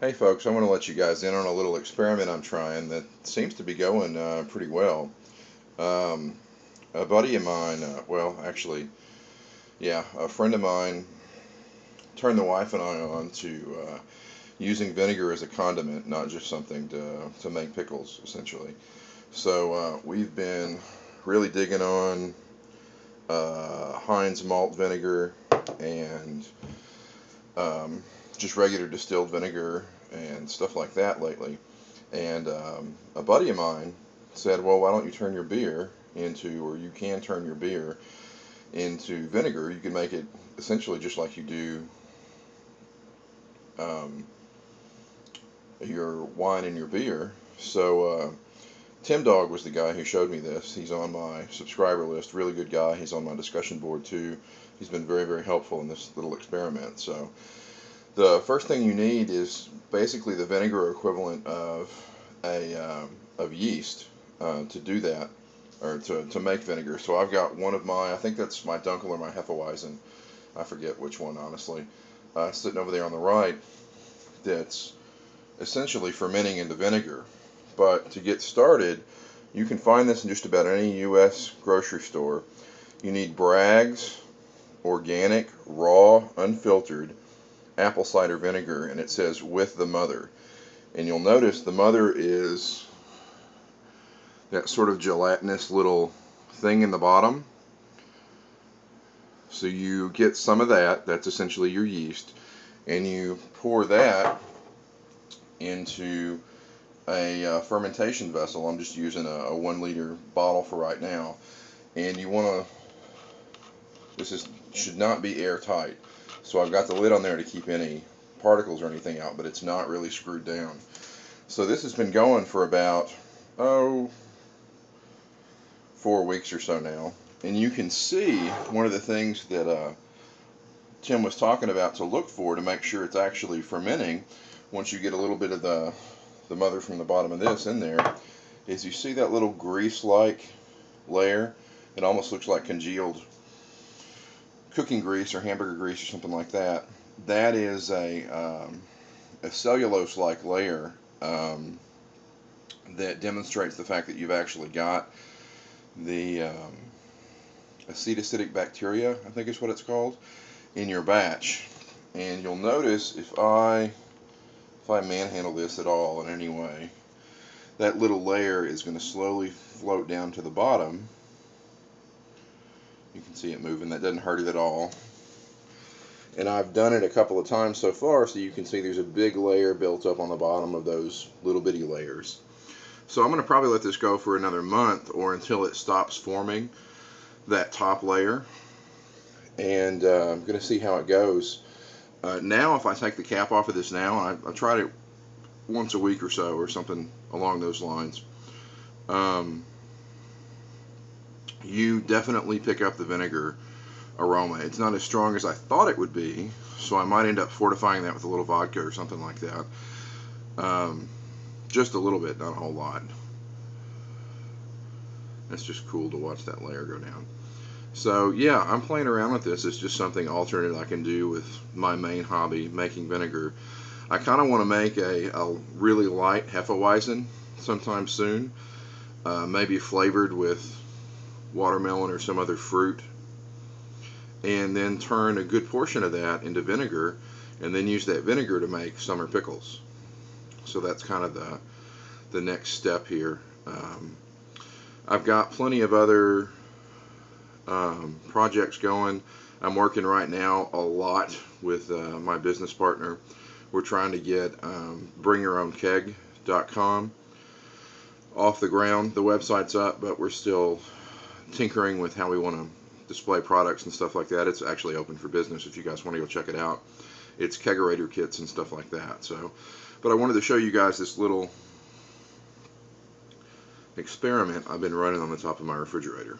Hey folks, I want to let you guys in on a little experiment I'm trying that seems to be going pretty well. Um, a buddy of mine, a friend of mine turned the wife and I on to using vinegar as a condiment, not just something to make pickles, essentially. So we've been really digging on Heinz malt vinegar and um, just regular distilled vinegar and stuff like that lately. And a buddy of mine said, well, why don't you turn your beer into, or you can turn your beer into vinegar. You can make it essentially just like you do um, your wine and your beer. So Tim Dog was the guy who showed me this. He's on my subscriber list. Really good guy. He's on my discussion board too. He's been very, very helpful in this little experiment. So the first thing you need is basically the vinegar equivalent of of yeast to do that, or to make vinegar. So I've got one of my, I think that's my Dunkel or my Hefeweizen. I forget which one, honestly. Sitting over there on the right, that's essentially fermenting into vinegar. But to get started, you can find this in just about any U.S. grocery store. You need Bragg's organic, raw, unfiltered apple cider vinegar, and it says with the mother. And you'll notice the mother is that sort of gelatinous little thing in the bottom. So you get some of that, that's essentially your yeast, and you pour that into a fermentation vessel. I'm just using a 1 liter bottle for right now. And you want to, should not be airtight. So I've got the lid on there to keep any particles or anything out, but it's not really screwed down. So this has been going for about, 4 weeks or so now. And you can see one of the things that Tim was talking about to look for to make sure it's actually fermenting once you get a little bit of the mother from the bottom of this in there, is you see that little grease-like layer? It almost looks like congealed cooking grease or hamburger grease or something like that. That is a cellulose-like layer that demonstrates the fact that you've actually got the acetoacetic bacteria, I think is what it's called, in your batch. And you'll notice if I manhandle this at all in any way, that little layer is going to slowly float down to the bottom. You can see it moving. That doesn't hurt it at all. And I've done it a couple of times so far, so you can see there's a big layer built up on the bottom of those little bitty layers. So I'm going to probably let this go for another month or until it stops forming that top layer. And I'm going to see how it goes. Now, if I take the cap off of this now, I tried it once a week or so or something along those lines. You definitely pick up the vinegar aroma. It's not as strong as I thought it would be, so I might end up fortifying that with a little vodka or something like that. Just a little bit, not a whole lot. It's just cool to watch that layer go down. So yeah, I'm playing around with this. It's just something alternate I can do with my main hobby, making vinegar. I kind of want to make a really light Hefeweizen sometime soon, maybe flavored with watermelon or some other fruit, and then turn a good portion of that into vinegar, and then use that vinegar to make summer pickles. So that's kind of the next step here. I've got plenty of other projects going. I'm working right now a lot with my business partner. We're trying to get bringyourown.keg.com off the ground. The website's up, but we're still tinkering with how we want to display products and stuff like that. It's actually open for business if you guys want to go check it out. It's kegerator kits and stuff like that. So, but I wanted to show you guys this little experiment I've been running on the top of my refrigerator.